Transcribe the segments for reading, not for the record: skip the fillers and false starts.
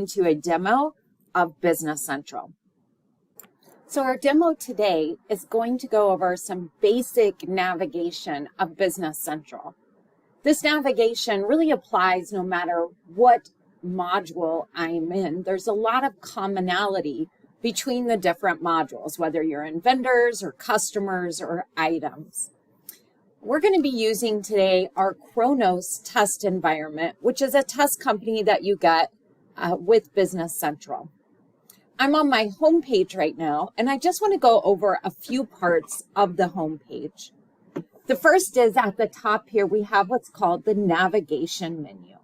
into a demo of Business Central. So our demo today is going to go over some basic navigation of Business Central. This navigation really applies no matter what module I'm in. There's a lot of commonality between the different modules, whether you're in vendors or customers or items. We're going to be using today our Kronos test environment, which is a test company that you get with Business Central. I'm on my home page right now, and I just want to go over a few parts of the home page. The first is at the top here, we have what's called the navigation menu.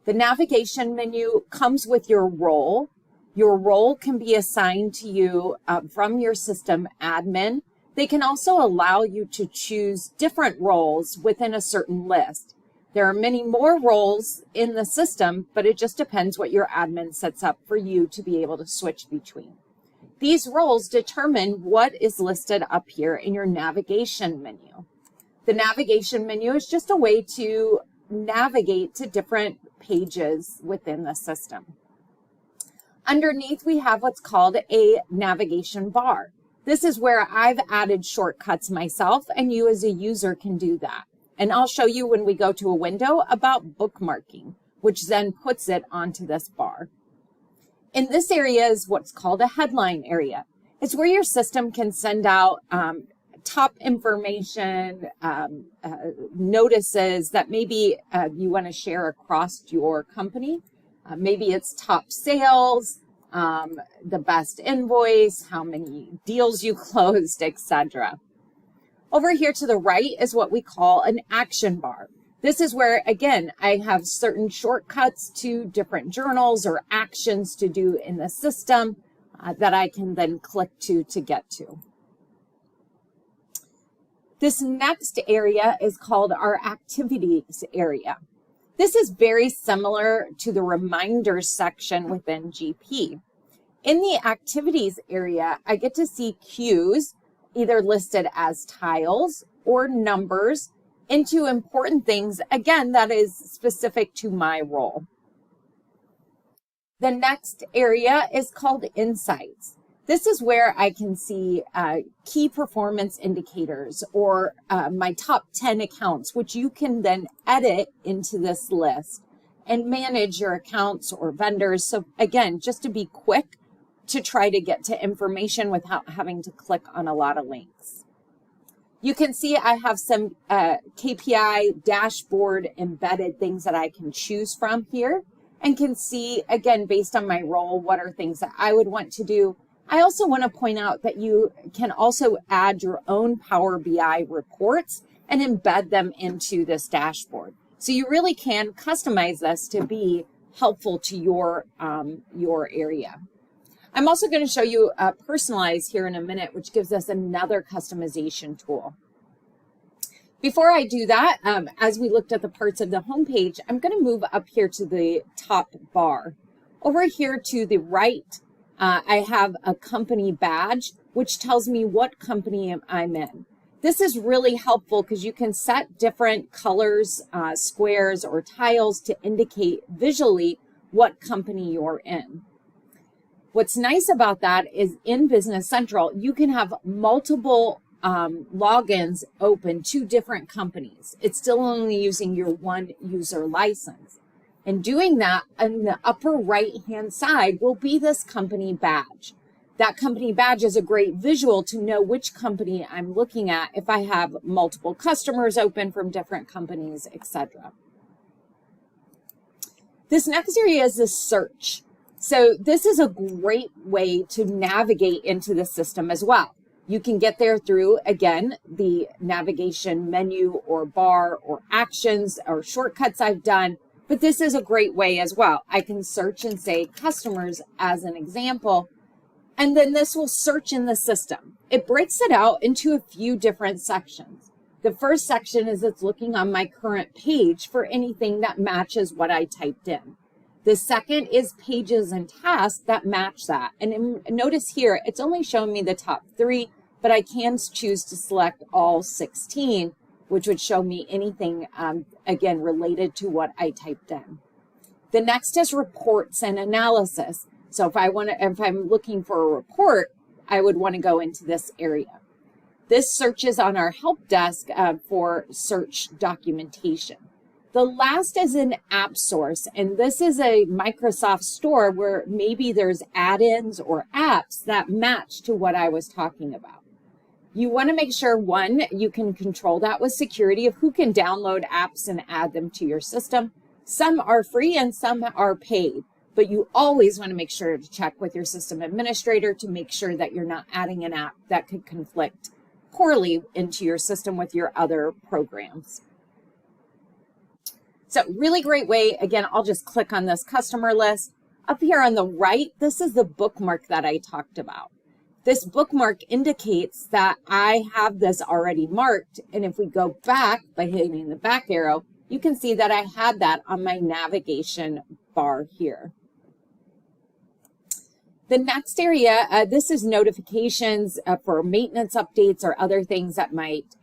The navigation menu comes with your role. Your role can be assigned to you from your system admin. They can also allow you to choose different roles within a certain list. There are many more roles in the system, but it just depends what your admin sets up for you to be able to switch between. These roles determine what is listed up here in your navigation menu. The navigation menu is just a way to navigate to different pages within the system. Underneath, we have what's called a navigation bar. This is where I've added shortcuts myself, and you as a user can do that. And I'll show you when we go to a window about bookmarking, which then puts it onto this bar. In this area is what's called a headline area. It's where your system can send out top information, notices that maybe you want to share across your company. Maybe it's top sales, the best invoice, how many deals you closed, etc. Over here to the right is what we call an action bar. This is where, again, I have certain shortcuts to different journals or actions to do in the system that I can then click to get to. This next area is called our activities area. This is very similar to the reminders section within GP. In the activities area, I get to see cues, either listed as tiles or numbers, into important things, again, that is specific to my role. The next area is called Insights. This is where I can see key performance indicators or my top 10 accounts, which you can then edit into this list and manage your accounts or vendors. So again, just to be quick to try to get to information without having to click on a lot of links. You can see I have some KPI dashboard embedded things that I can choose from here and can see, again, based on my role, what are things that I would want to do. I also want to point out that you can also add your own Power BI reports and embed them into this dashboard. So you really can customize this to be helpful to your area. I'm also going to show you Personalize here in a minute, which gives us another customization tool. Before I do that, as we looked at the parts of the homepage, I'm going to move up here to the top bar. Over here to the right, I have a company badge, which tells me what company I'm in. This is really helpful because you can set different colors, squares, or tiles to indicate visually what company you're in. What's nice about that is in Business Central, you can have multiple logins open to different companies. It's still only using your one user license. And doing that, on the upper right-hand side will be this company badge. That company badge is a great visual to know which company I'm looking at if I have multiple customers open from different companies, etc. This next area is the search. So this is a great way to navigate into the system as well. You can get there through, again, the navigation menu or bar or actions or shortcuts I've done. But this is a great way as well. I can search and say customers as an example, and then this will search in the system. It breaks it out into a few different sections. The first section is it's looking on my current page for anything that matches what I typed in. The second is pages and tasks that match that. And notice here, it's only showing me the top 3, but I can choose to select all 16, which would show me anything, again, related to what I typed in. The next is reports and analysis. So if I'm looking for a report, I would want to go into this area. This searches on our help desk for search documentation. The last is an app source, and this is a Microsoft store where maybe there's add-ins or apps that match to what I was talking about. You want to make sure, one, you can control that with security of who can download apps and add them to your system. Some are free and some are paid, but you always want to make sure to check with your system administrator to make sure that you're not adding an app that could conflict poorly into your system with your other programs. So really great way. Again, I'll just click on this customer list. Up here on the right, this is the bookmark that I talked about. This bookmark indicates that I have this already marked. And if we go back by hitting the back arrow, you can see that I had that on my navigation bar here. The next area, this is notifications for maintenance updates or other things that might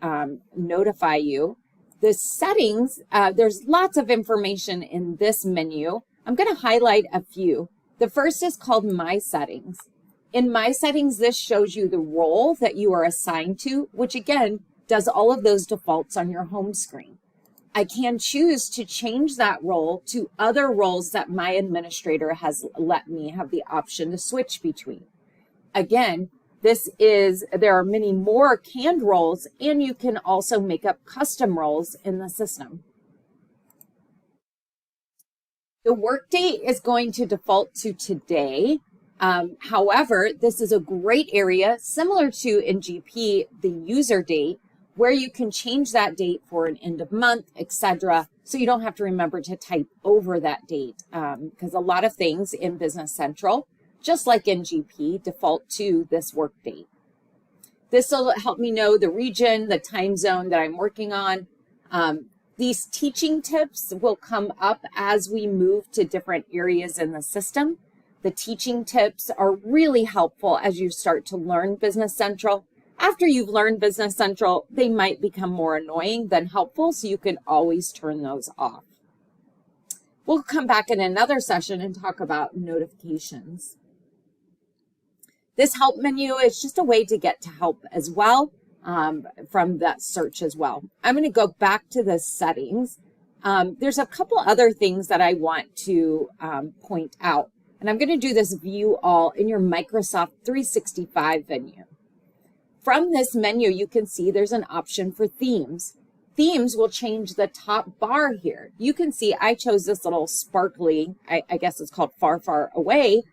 notify you. The settings, there's lots of information in this menu. I'm going to highlight a few. The first is called My Settings. In My Settings, this shows you the role that you are assigned to, which again, does all of those defaults on your home screen. I can choose to change that role to other roles that my administrator has let me have the option to switch between. Again, there are many more canned roles, and you can also make up custom roles in the system. The work date is going to default to today. However, this is a great area, similar to in GP, the user date, where you can change that date for an end of month, etc. So you don't have to remember to type over that date, because a lot of things in Business Central, just like in GP, default to this work date. This will help me know the region, the time zone that I'm working on. These teaching tips will come up as we move to different areas in the system. The teaching tips are really helpful as you start to learn Business Central. After you've learned Business Central, they might become more annoying than helpful, so you can always turn those off. We'll come back in another session and talk about notifications. This help menu is just a way to get to help as well from that search as well. I'm going to go back to the settings. There's a couple other things that I want to point out, and I'm going to do this view all in your Microsoft 365 menu. From this menu, you can see there's an option for themes. Themes will change the top bar here. You can see I chose this little sparkly, I guess it's called Far, Far Away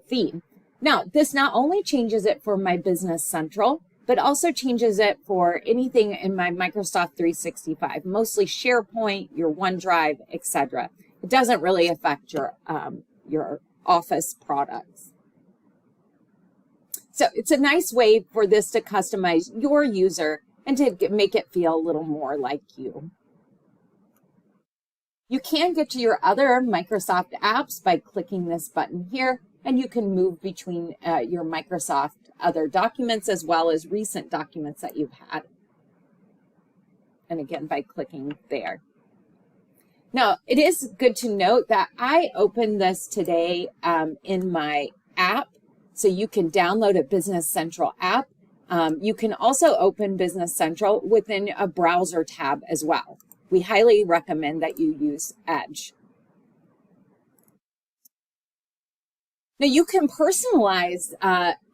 theme. Now, this not only changes it for my Business Central, but also changes it for anything in my Microsoft 365, mostly SharePoint, your OneDrive, etc. It doesn't really affect your Office products. So it's a nice way for this to customize your user and to make it feel a little more like you. You can get to your other Microsoft apps by clicking this button here, and you can move between your Microsoft other documents as well as recent documents that you've had. And again, by clicking there. Now, it is good to note that I opened this today in my app. So you can download a Business Central app. You can also open Business Central within a browser tab as well. We highly recommend that you use Edge. Now you can personalize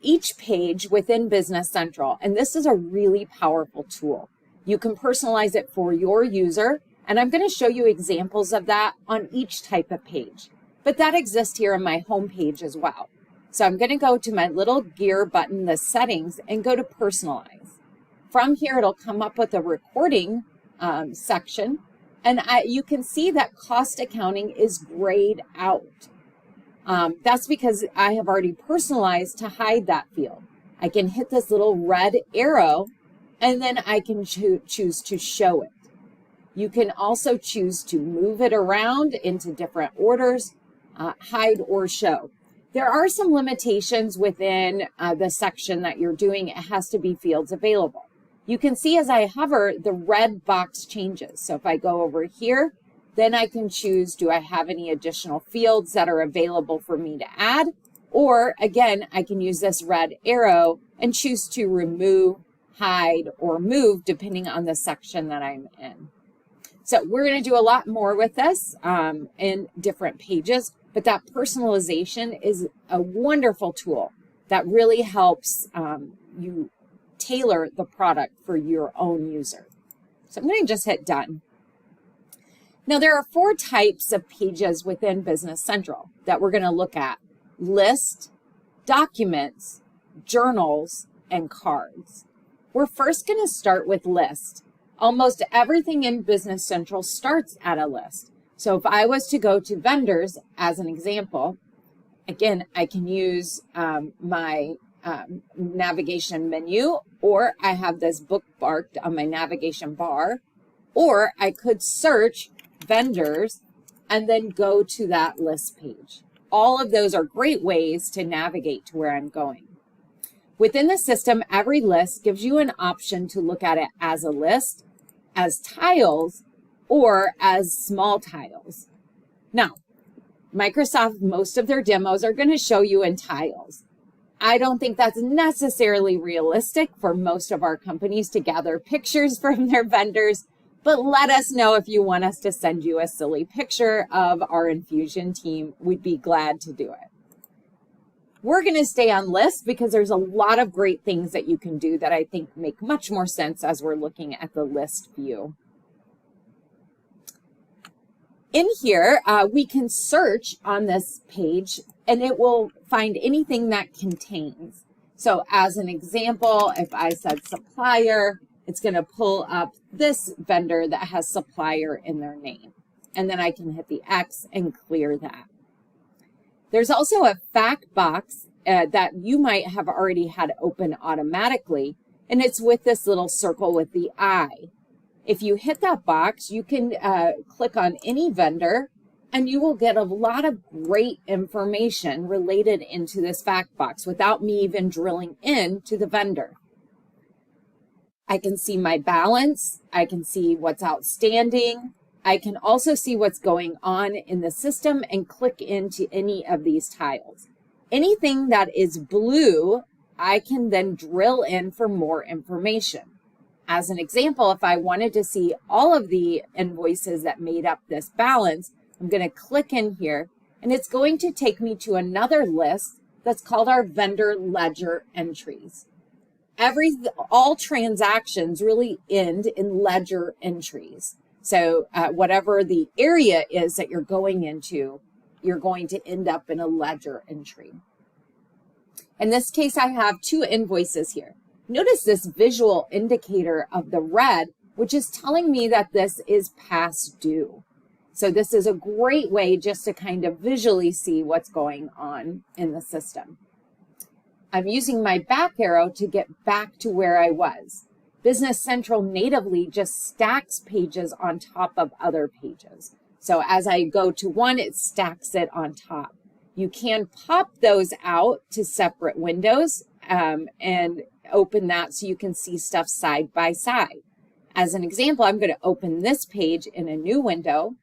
each page within Business Central, and this is a really powerful tool. You can personalize it for your user, and I'm going to show you examples of that on each type of page. But that exists here on my home page as well. So I'm going to go to my little gear button, the settings, and go to personalize. From here, it'll come up with a recording section, and you can see that cost accounting is grayed out. That's because I have already personalized to hide that field. I can hit this little red arrow, and then I can choose to show it. You can also choose to move it around into different orders, hide or show. There are some limitations within the section that you're doing. It has to be fields available. You can see as I hover, the red box changes. So if I go over here Then I can choose, do I have any additional fields that are available for me to add? Or again, I can use this red arrow and choose to remove, hide, or move depending on the section that I'm in. So we're going to do a lot more with this in different pages, but that personalization is a wonderful tool that really helps you tailor the product for your own user. So I'm going to just hit done. Now there are 4 types of pages within Business Central that we're going to look at: list, documents, journals, and cards. We're first going to start with list. Almost everything in Business Central starts at a list. So if I was to go to vendors as an example, again, I can use my navigation menu, or I have this bookmarked on my navigation bar, or I could search vendors and then go to that list page. All of those are great ways to navigate to where I'm going. Within the system, every list gives you an option to look at it as a list, as tiles, or as small tiles. Now, Microsoft, most of their demos are going to show you in tiles. I don't think that's necessarily realistic for most of our companies to gather pictures from their vendors, but let us know if you want us to send you a silly picture of our Infusion team. We'd be glad to do it. We're going to stay on list because there's a lot of great things that you can do that I think make much more sense as we're looking at the list view. In here, we can search on this page and it will find anything that contains. So as an example, if I said supplier, it's going to pull up this vendor that has supplier in their name. And then I can hit the X and clear that. There's also a fact box that you might have already had open automatically, and it's with this little circle with the eye. If you hit that box, you can click on any vendor, and you will get a lot of great information related into this fact box without me even drilling into the vendor. I can see my balance. I can see what's outstanding. I can also see what's going on in the system and click into any of these tiles. Anything that is blue, I can then drill in for more information. As an example, if I wanted to see all of the invoices that made up this balance, I'm going to click in here, and it's going to take me to another list that's called our vendor ledger entries. All transactions really end in ledger entries. So whatever the area is that you're going into, you're going to end up in a ledger entry. In this case, I have 2 invoices here. Notice this visual indicator of the red, which is telling me that this is past due. So this is a great way just to kind of visually see what's going on in the system. I'm using my back arrow to get back to where I was. Business Central natively just stacks pages on top of other pages. So as I go to one, it stacks it on top. You can pop those out to separate windows and open that so you can see stuff side by side. As an example, I'm going to open this page in a new window,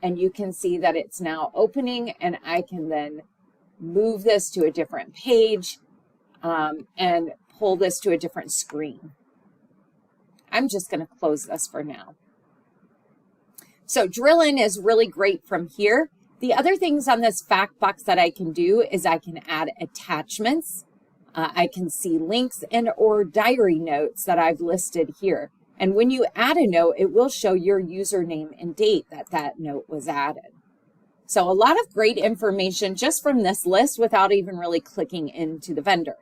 and you can see that it's now opening, and I can then move this to a different page and pull this to a different screen. I'm just going to close this for now. So drill in is really great from here. The other things on this fact box that I can do is I can add attachments. I can see links and or diary notes that I've listed here. And when you add a note, it will show your username and date that that note was added. So a lot of great information just from this list without even really clicking into the vendor.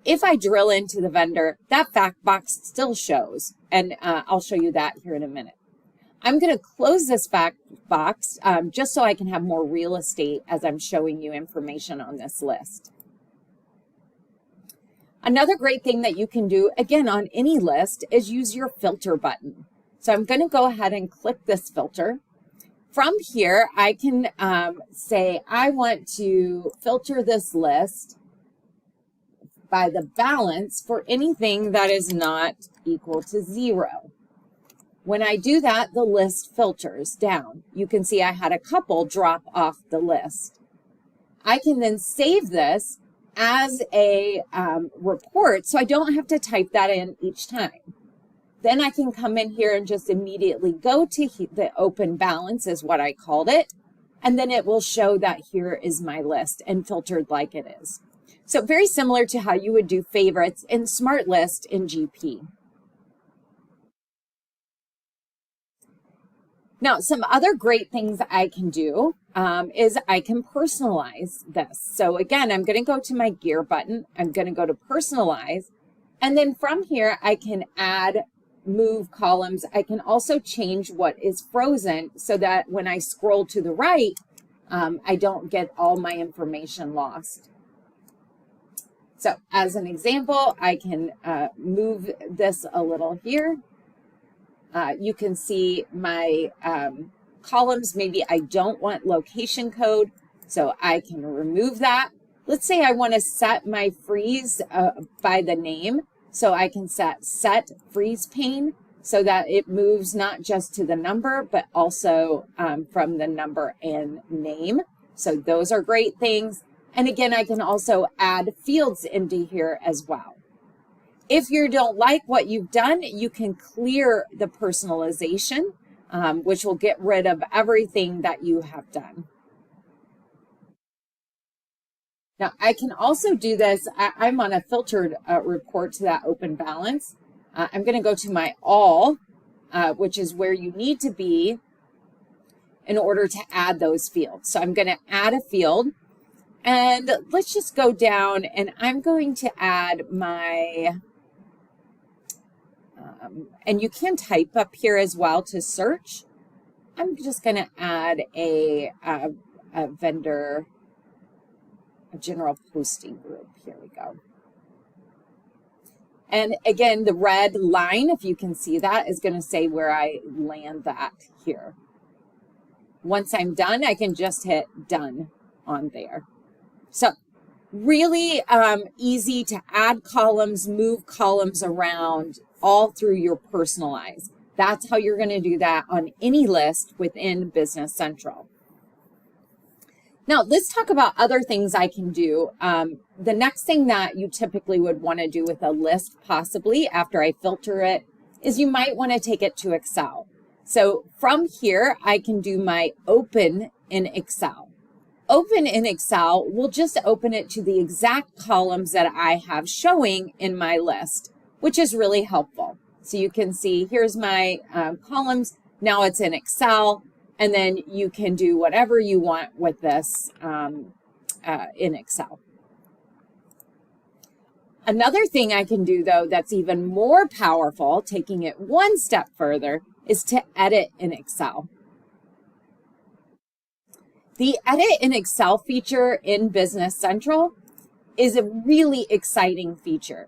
If I drill into the vendor, that fact box still shows, and I'll show you that here in a minute. I'm going to close this fact box just so I can have more real estate as I'm showing you information on this list. Another great thing that you can do, again, on any list is use your filter button. So I'm going to go ahead and click this filter. From here, I can say I want to filter this list by the balance for anything that is not equal to 0. When I do that, the list filters down. You can see I had a couple drop off the list. I can then save this as a report, so I don't have to type that in each time. Then I can come in here and just immediately go to the open balance is what I called it, and then it will show that here is my list and filtered like it is. So very similar to how you would do favorites in Smart List in GP. Now, some other great things I can do is I can personalize this. So again, I'm going to go to my gear button. I'm going to go to personalize. And then from here, I can add, move columns. I can also change what is frozen so that when I scroll to the right, I don't get all my information lost. So as an example, I can move this a little here. You can see my columns. Maybe I don't want location code, so I can remove that. Let's say I want to set my freeze by the name, so I can set freeze pane so that it moves not just to the number, but also from the number and name. So those are great things. And again, I can also add fields into here as well. If you don't like what you've done, you can clear the personalization, which will get rid of everything that you have done. Now, I can also do this. I'm on a filtered report to that open balance. I'm going to go to my all, which is where you need to be in order to add those fields. So I'm going to add a field. And let's just go down, and I'm going to add my... and you can type up here as well to search. I'm just going to add a vendor, a general posting group. Here we go. And again, the red line, if you can see that, is going to say where I land that here. Once I'm done, I can just hit done on there. So really easy to add columns, move columns around, all through your personalize. That's how you're going to do that on any list within Business Central. Now, let's talk about other things I can do. The next thing that you typically would want to do with a list, possibly after I filter it, is you might want to take it to Excel. So from here, I can do my open in Excel. Open in Excel will just open it to the exact columns that I have showing in my list, which is really helpful. So you can see here's my columns. Now it's in Excel, and then you can do whatever you want with this in Excel. Another thing I can do, though, that's even more powerful, taking it one step further, is to edit in Excel. The Edit in Excel feature in Business Central is a really exciting feature.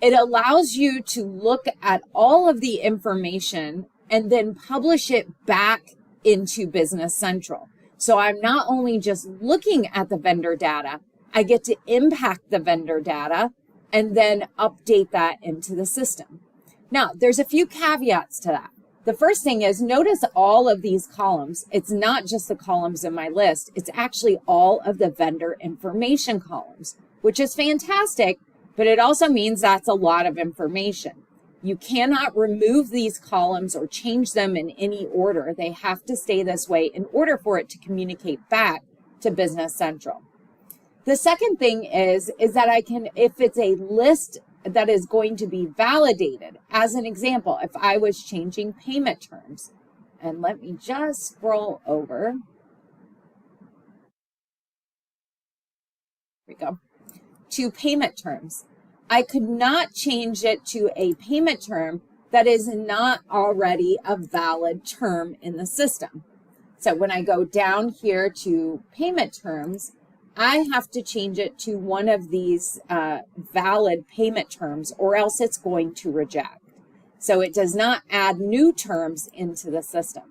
It allows you to look at all of the information and then publish it back into Business Central. So I'm not only just looking at the vendor data, I get to impact the vendor data and then update that into the system. Now, there's a few caveats to that. The first thing is, notice all of these columns. It's not just the columns in my list. It's actually all of the vendor information columns, which is fantastic, but it also means that's a lot of information. You cannot remove these columns or change them in any order. They have to stay this way in order for it to communicate back to Business Central. The second thing is that I can, if it's a list that is going to be validated, as an example, if I was changing payment terms, and let me just scroll over. Here we go. To payment terms. I could not change it to a payment term that is not already a valid term in the system. So when I go down here to payment terms, I have to change it to one of these valid payment terms, or else it's going to reject. So it does not add new terms into the system.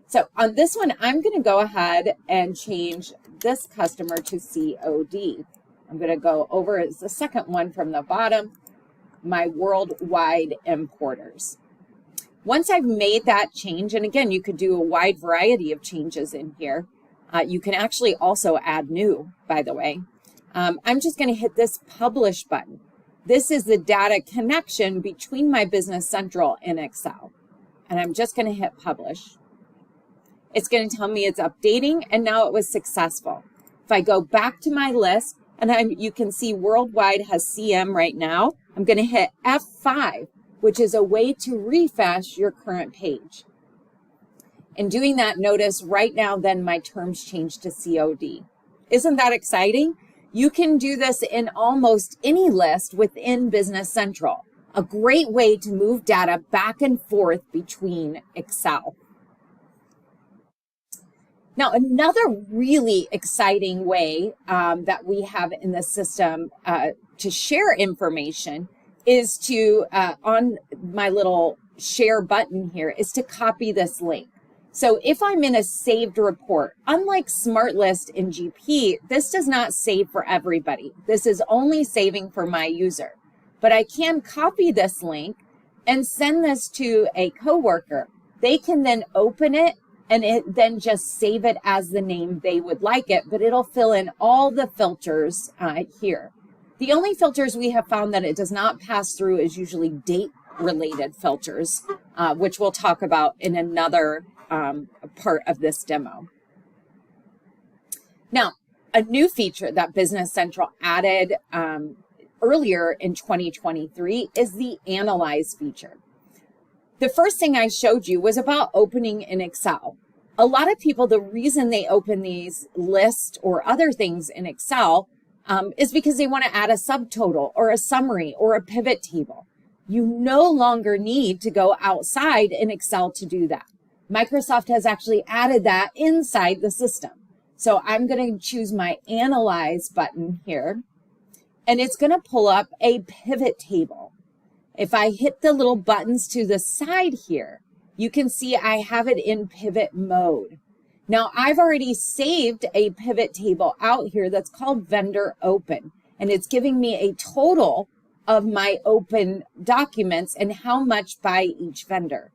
So on this one, I'm going to go ahead and change this customer to COD. I'm going to go over as the second one from the bottom, my worldwide importers. Once I've made that change, and again, you could do a wide variety of changes in here. You can actually also add new, by the way. I'm just going to hit this publish button. This is the data connection between my Business Central and Excel. And I'm just going to hit publish. It's going to tell me it's updating, and now it was successful. If I go back to my list, and you can see Worldwide has CM right now, I'm going to hit F5, which is a way to refresh your current page. In doing that, notice right now then my terms change to COD. Isn't that exciting? You can do this in almost any list within Business Central. A great way to move data back and forth between Excel. Now, another really exciting way that we have in the system to share information is to, on my little share button here, is to copy this link. So if I'm in a saved report, unlike SmartList in GP, this does not save for everybody. This is only saving for my user. But I can copy this link and send this to a coworker. They can then open it and then just save it as the name they would like it, but it'll fill in all the filters here. The only filters we have found that it does not pass through is usually date-related filters, which we'll talk about in another part of this demo. Now, a new feature that Business Central added earlier in 2023 is the Analyze feature. The first thing I showed you was about opening in Excel. A lot of people, the reason they open these lists or other things in Excel is because they want to add a subtotal or a summary or a pivot table. You no longer need to go outside in Excel to do that. Microsoft has actually added that inside the system. So I'm going to choose my Analyze button here, and it's going to pull up a pivot table. If I hit the little buttons to the side here, you can see I have it in pivot mode. Now, I've already saved a pivot table out here that's called Vendor Open, and it's giving me a total of my open documents and how much by each vendor.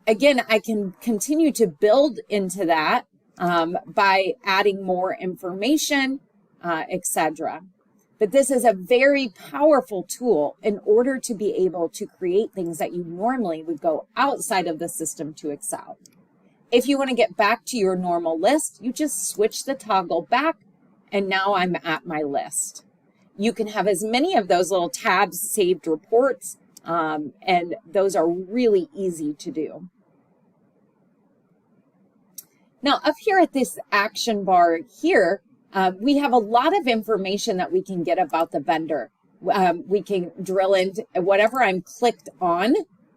Again, I can continue to build into that by adding more information, etc. But this is a very powerful tool in order to be able to create things that you normally would go outside of the system to Excel. If you want to get back to your normal list, you just switch the toggle back, and now I'm at my list. You can have as many of those little tabs, saved reports, and those are really easy to do. Now, up here at this action bar here, we have a lot of information that we can get about the vendor. We can drill into whatever I'm clicked on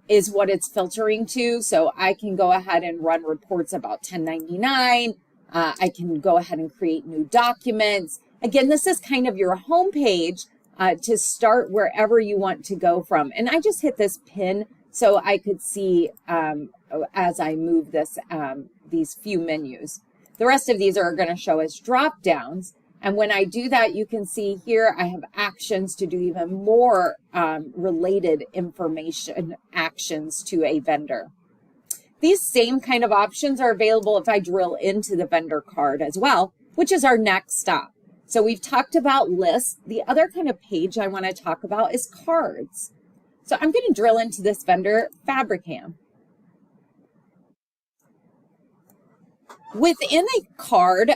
is what it's filtering to. So I can go ahead and run reports about 1099. I can go ahead and create new documents. Again, this is kind of your home page to start wherever you want to go from. And I just hit this pin so I could see as I move this, these few menus. The rest of these are going to show as drop downs. And when I do that, you can see here I have actions to do even more related information actions to a vendor. These same kind of options are available if I drill into the vendor card as well, which is our next stop. So we've talked about lists. The other kind of page I want to talk about is cards. So I'm going to drill into this vendor, Fabricam. Within a card,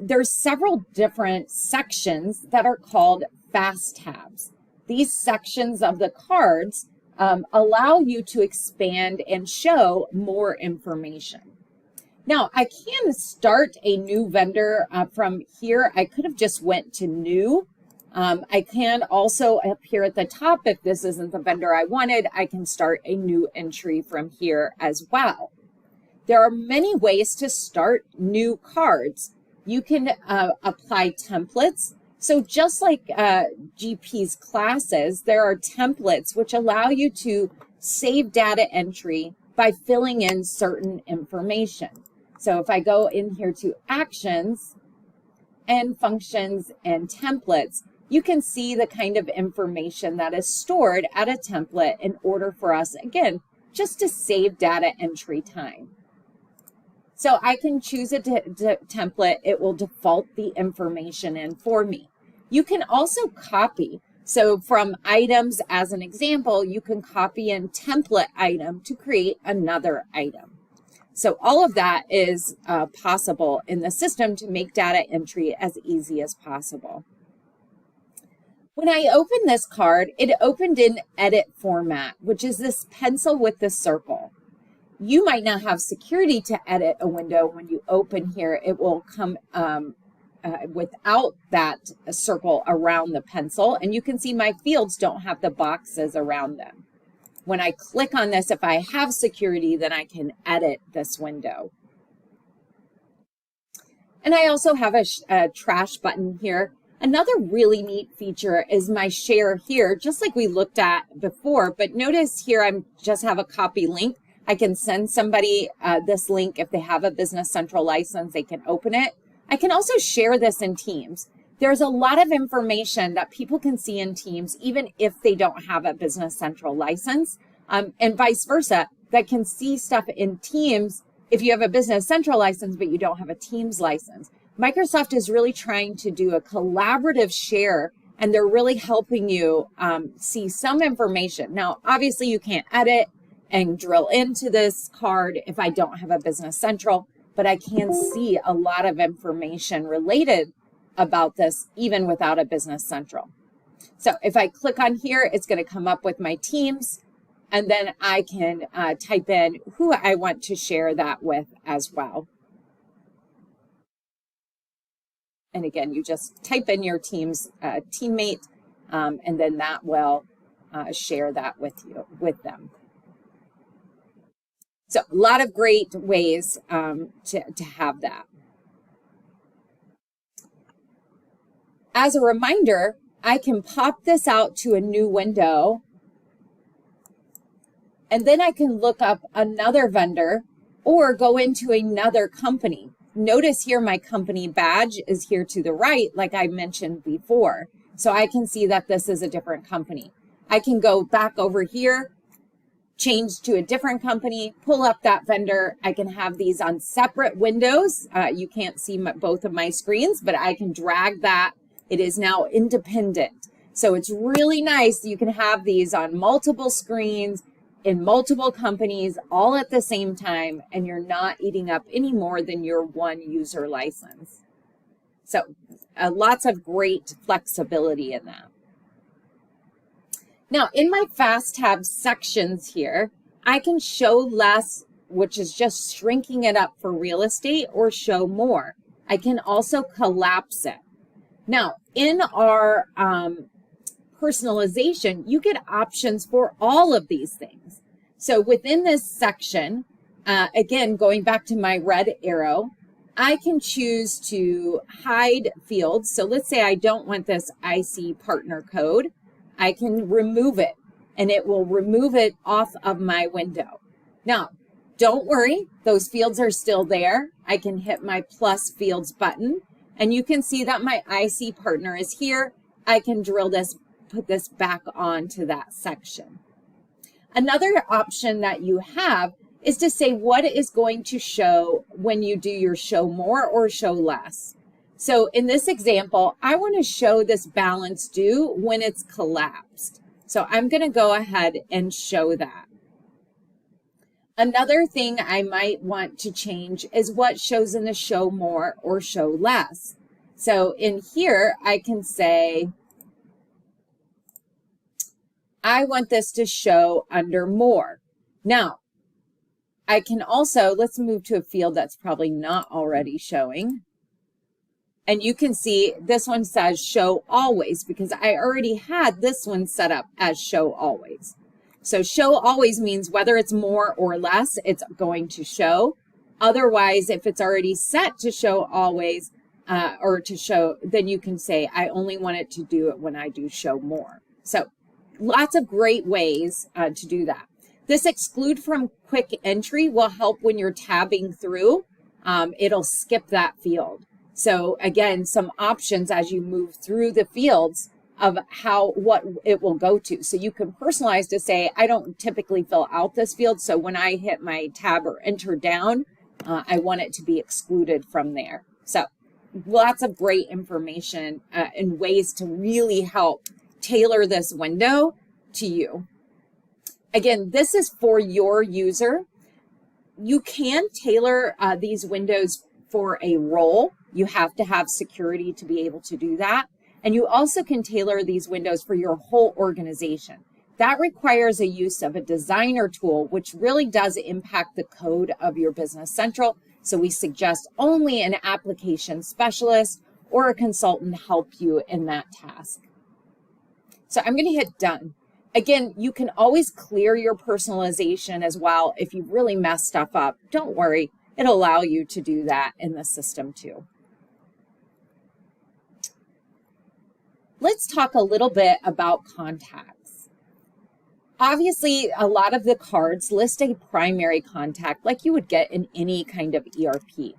there's several different sections that are called fast tabs. These sections of the cards allow you to expand and show more information. Now, I can start a new vendor from here. I could have just went to new. I can also, up here at the top, if this isn't the vendor I wanted, I can start a new entry from here as well. There are many ways to start new cards. You can apply templates. So just like GP's classes, there are templates which allow you to save data entry by filling in certain information. So if I go in here to actions and functions and templates, you can see the kind of information that is stored at a template in order for us, again, just to save data entry time. So I can choose a template. It will default the information in for me. You can also copy. So from items, as an example, you can copy in template item to create another item. So all of that is possible in the system to make data entry as easy as possible. When I opened this card, it opened in edit format, which is this pencil with the circle. You might not have security to edit a window. When you open here, it will come without that circle around the pencil. And you can see my fields don't have the boxes around them. When I click on this, if I have security, then I can edit this window. And I also have a trash button here. Another really neat feature is my share here, just like we looked at before. But notice here, I just have a copy link. I can send somebody this link. If they have a Business Central license, they can open it. I can also share this in Teams. There's a lot of information that people can see in Teams, even if they don't have a Business Central license, and vice versa, that can see stuff in Teams if you have a Business Central license, but you don't have a Teams license. Microsoft is really trying to do a collaborative share, and they're really helping you see some information. Now, obviously, you can't edit and drill into this card if I don't have a Business Central, but I can see a lot of information related about this even without a Business Central. So if I click on here, it's going to come up with my Teams, and then I can type in who I want to share that with as well. And again, you just type in your Teams teammate, and then that will share that with them. So a lot of great ways to have that. As a reminder, I can pop this out to a new window, and then I can look up another vendor or go into another company. Notice here my company badge is here to the right, like I mentioned before. So I can see that this is a different company. I can go back over here, change to a different company, pull up that vendor. I can have these on separate windows. You can't see both of my screens, but I can drag that. It is now independent. So it's really nice. You can have these on multiple screens in multiple companies all at the same time, and you're not eating up any more than your one user license. So lots of great flexibility in that. Now, in my Fast Tab sections here, I can show less, which is just shrinking it up for real estate, or show more. I can also collapse it. Now, in our personalization, you get options for all of these things. So within this section, again, going back to my red arrow, I can choose to hide fields. So let's say I don't want this IC partner code. I can remove it, and it will remove it off of my window. Now, don't worry, those fields are still there. I can hit my plus fields button, and you can see that my IC partner is here. I can drill this, put this back onto that section. Another option that you have is to say what is going to show when you do your show more or show less. So in this example, I want to show this balance due when it's collapsed. So I'm going to go ahead and show that. Another thing I might want to change is what shows in the show more or show less. So in here, I can say, I want this to show under more. Now, I can also, let's move to a field that's probably not already showing. And you can see this one says show always because I already had this one set up as show always. So show always means whether it's more or less, it's going to show. Otherwise, if it's already set to show always or to show, then you can say, I only want it to do it when I do show more. So lots of great ways to do that. This exclude from quick entry will help when you're tabbing through. It'll skip that field. So again, some options as you move through the fields of what it will go to. So you can personalize to say, I don't typically fill out this field, so when I hit my tab or enter down, I want it to be excluded from there. So lots of great information and ways to really help tailor this window to you. Again, this is for your user. You can tailor these windows for a role. You have to have security to be able to do that. And you also can tailor these windows for your whole organization. That requires a use of a designer tool, which really does impact the code of your Business Central. So we suggest only an application specialist or a consultant help you in that task. So I'm going to hit done. Again, you can always clear your personalization as well. If you really mess stuff up, don't worry. It'll allow you to do that in the system too. Let's talk a little bit about contacts. Obviously, a lot of the cards list a primary contact like you would get in any kind of ERP.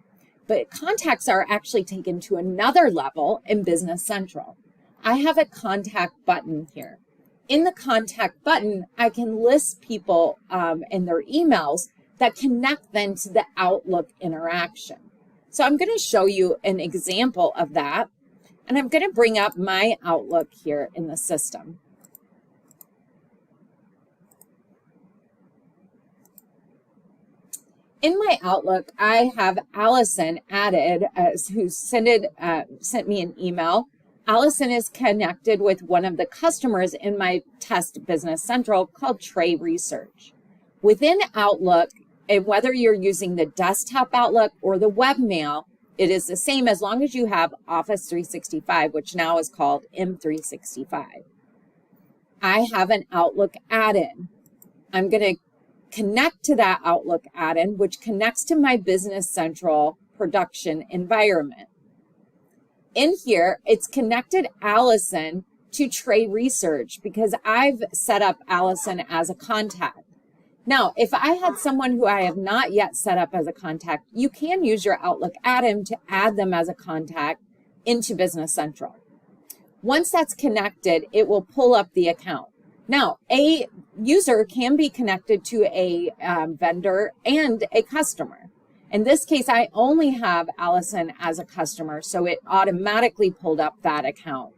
But contacts are actually taken to another level in Business Central. I have a contact button here. In the contact button, I can list people and their emails that connect then to the Outlook interaction. So I'm going to show you an example of that. And I'm going to bring up my Outlook here in the system. In my Outlook, I have Allison added who sent me an email. Allison is connected with one of the customers in my test Business Central called Trey Research. Within Outlook, and whether you're using the desktop Outlook or the webmail, it is the same as long as you have Office 365, which now is called M365. I have an Outlook add-in. I'm going to connect to that Outlook add-in, which connects to my Business Central production environment. In here, it's connected Allison to Trey Research because I've set up Allison as a contact. Now, if I had someone who I have not yet set up as a contact, you can use your Outlook add-in to add them as a contact into Business Central. Once that's connected, it will pull up the account. Now, a user can be connected to a vendor and a customer. In this case, I only have Allison as a customer, so it automatically pulled up that account.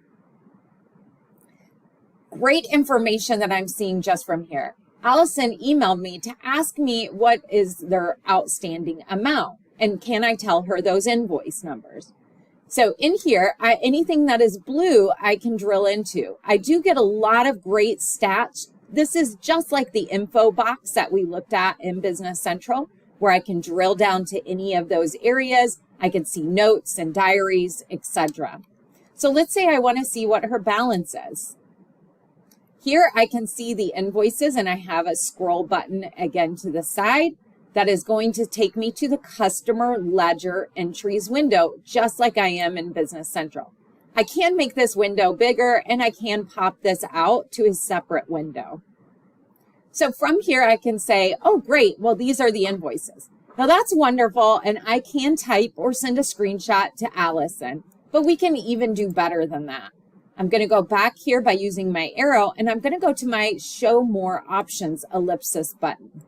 Great information that I'm seeing just from here. Allison emailed me to ask me what is their outstanding amount and can I tell her those invoice numbers. So in here, anything that is blue, I can drill into. I do get a lot of great stats. This is just like the info box that we looked at in Business Central, where I can drill down to any of those areas. I can see notes and diaries, etc. So let's say I want to see what her balance is. Here I can see the invoices and I have a scroll button again to the side that is going to take me to the customer ledger entries window, just like I am in Business Central. I can make this window bigger and I can pop this out to a separate window. So from here I can say, oh great, well these are the invoices. Now that's wonderful and I can type or send a screenshot to Allison, but we can even do better than that. I'm going to go back here by using my arrow and I'm going to go to my show more options ellipsis button.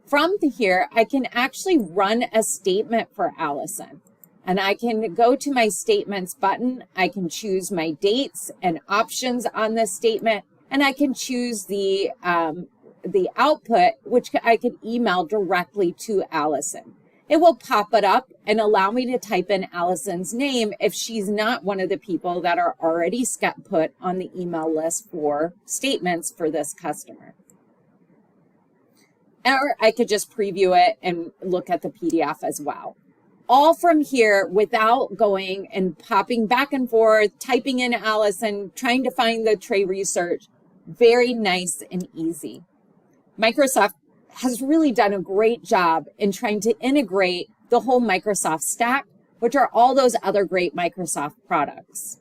From here, I can actually run a statement for Allison and I can go to my statements button. I can choose my dates and options on this statement and I can choose the output, which I could email directly to Allison. It will pop it up and allow me to type in Allison's name if she's not one of the people that are already put on the email list for statements for this customer. Or I could just preview it and look at the PDF as well. All from here without going and popping back and forth, typing in Allison, trying to find the Trey Research. Very nice and easy. Microsoft has really done a great job in trying to integrate the whole Microsoft stack, which are all those other great Microsoft products.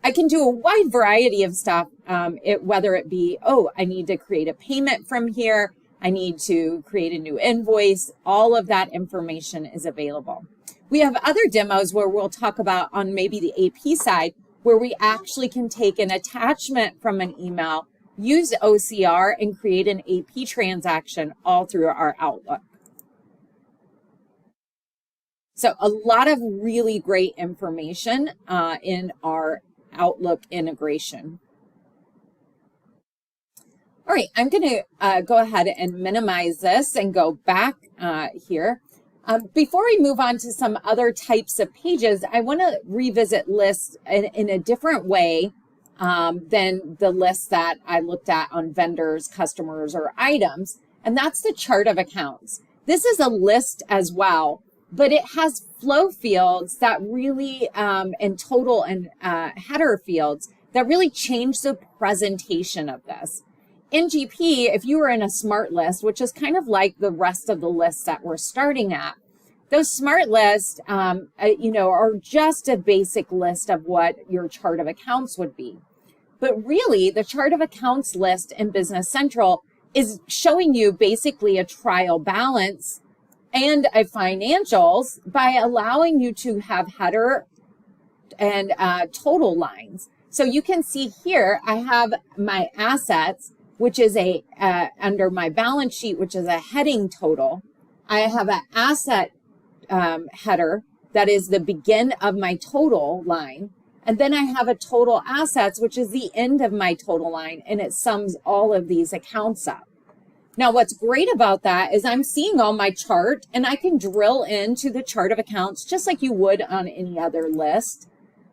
I can do a wide variety of stuff, whether it be, oh, I need to create a payment from here, I need to create a new invoice, all of that information is available. We have other demos where we'll talk about on maybe the AP side, where we actually can take an attachment from an email, use OCR, and create an AP transaction all through our Outlook. So a lot of really great information in our Outlook integration. All right, I'm going to go ahead and minimize this and go back here. Before we move on to some other types of pages, I want to revisit lists in a different way than the lists that I looked at on vendors, customers, or items, and that's the chart of accounts. This is a list as well, but it has flow fields that really, and total and header fields that really change the presentation of this. In GP, if you were in a smart list, which is kind of like the rest of the lists that we're starting at, those smart lists, are just a basic list of what your chart of accounts would be. But really, the chart of accounts list in Business Central is showing you basically a trial balance and a financials by allowing you to have header and total lines. So you can see here, I have my assets, which is under my balance sheet, which is a heading total. I have an asset header that is the begin of my total line. And then I have a total assets, which is the end of my total line, and it sums all of these accounts up. Now, what's great about that is I'm seeing all my chart, and I can drill into the chart of accounts just like you would on any other list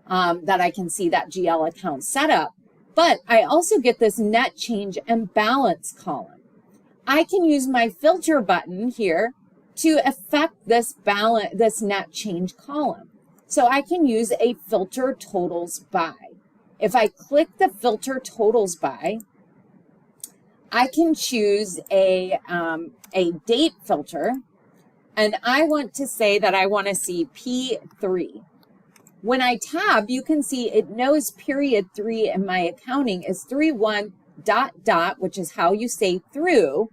that I can see that GL account set up. But I also get this net change and balance column. I can use my filter button here to affect this net change column. So I can use a filter totals by. If I click the filter totals by, I can choose a date filter, and I want to say that I want to see P3. When I tab, you can see it knows period 3 in my accounting is 31 ... which is how you say through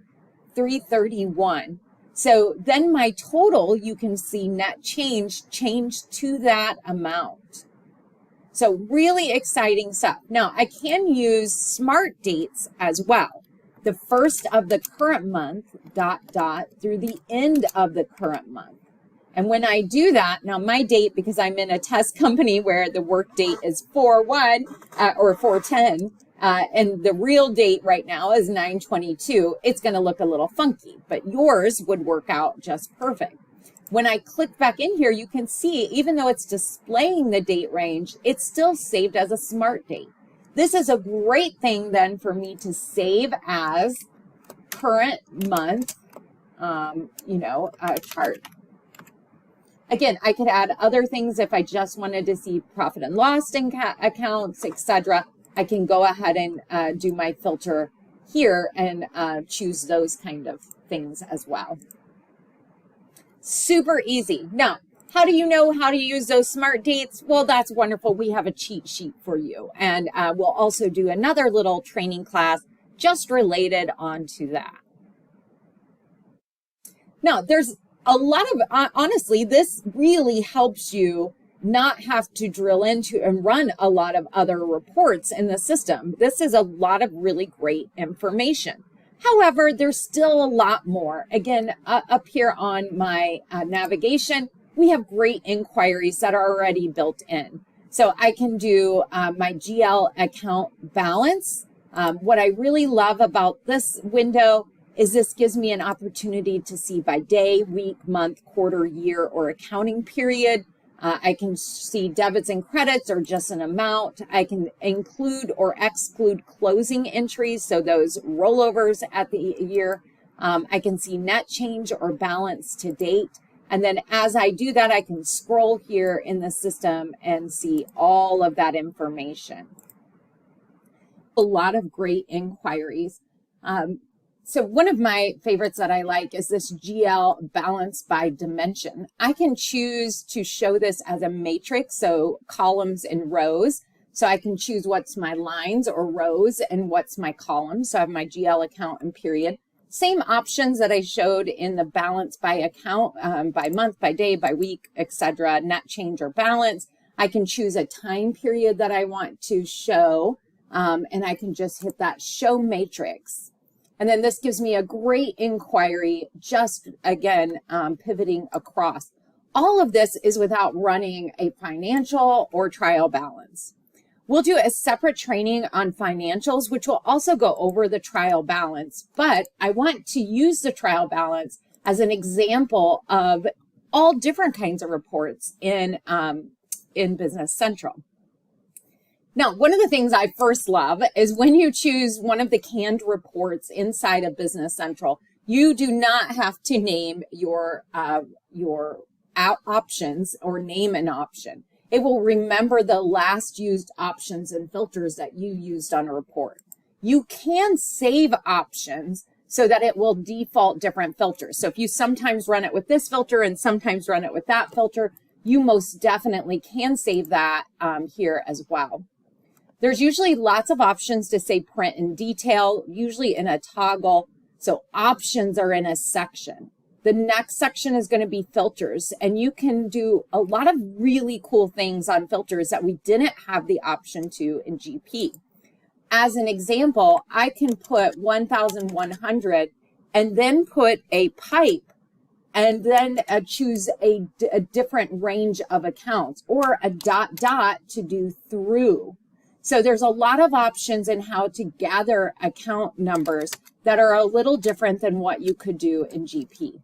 331. So then my total, you can see net change to that amount. So really exciting stuff. Now I can use smart dates as well. The first of the current month, ... through the end of the current month. And when I do that, now my date, because I'm in a test company where the work date is 4/1 or 4/10, and the real date right now is 9/22, it's going to look a little funky, but yours would work out just perfect. When I click back in here, you can see, even though it's displaying the date range, it's still saved as a smart date. This is a great thing then for me to save as current month, chart. Again, I could add other things if I just wanted to see profit and loss accounts, etc. I can go ahead and do my filter here and choose those kind of things as well. Super easy. Now, how do you know how to use those smart dates? Well, that's wonderful. We have a cheat sheet for you. And we'll also do another little training class just related onto that. Now, there's a lot of, honestly, this really helps you not have to drill into and run a lot of other reports in the system. This is a lot of really great information. However, there's still a lot more. Again, up here on my navigation, we have great inquiries that are already built in. So I can do my GL account balance. What I really love about this window is this gives me an opportunity to see by day, week, month, quarter, year, or accounting period. I can see debits and credits or just an amount. I can include or exclude closing entries, so those rollovers at the year. I can see net change or balance to date. And then as I do that, I can scroll here in the system and see all of that information. A lot of great inquiries. So one of my favorites that I like is this GL balance by dimension. I can choose to show this as a matrix, so columns and rows. So I can choose what's my lines or rows and what's my columns. So I have my GL account and period. Same options that I showed in the balance by account, by month, by day, by week, etc., net change or balance. I can choose a time period that I want to show, and I can just hit that show matrix. And then this gives me a great inquiry, just again, pivoting across. All of this is without running a financial or trial balance. We'll do a separate training on financials, which will also go over the trial balance, but I want to use the trial balance as an example of all different kinds of reports in Business Central. Now, one of the things I first love is when you choose one of the canned reports inside of Business Central, you do not have to name your options or name an option. It will remember the last used options and filters that you used on a report. You can save options so that it will default different filters. So if you sometimes run it with this filter and sometimes run it with that filter, you most definitely can save that here as well. There's usually lots of options to say print in detail, usually in a toggle. So options are in a section. The next section is going to be filters, and you can do a lot of really cool things on filters that we didn't have the option to in GP. As an example, I can put 1,100 and then put a pipe and then choose a different range of accounts, or a ... to do through. So there's a lot of options in how to gather account numbers that are a little different than what you could do in GP.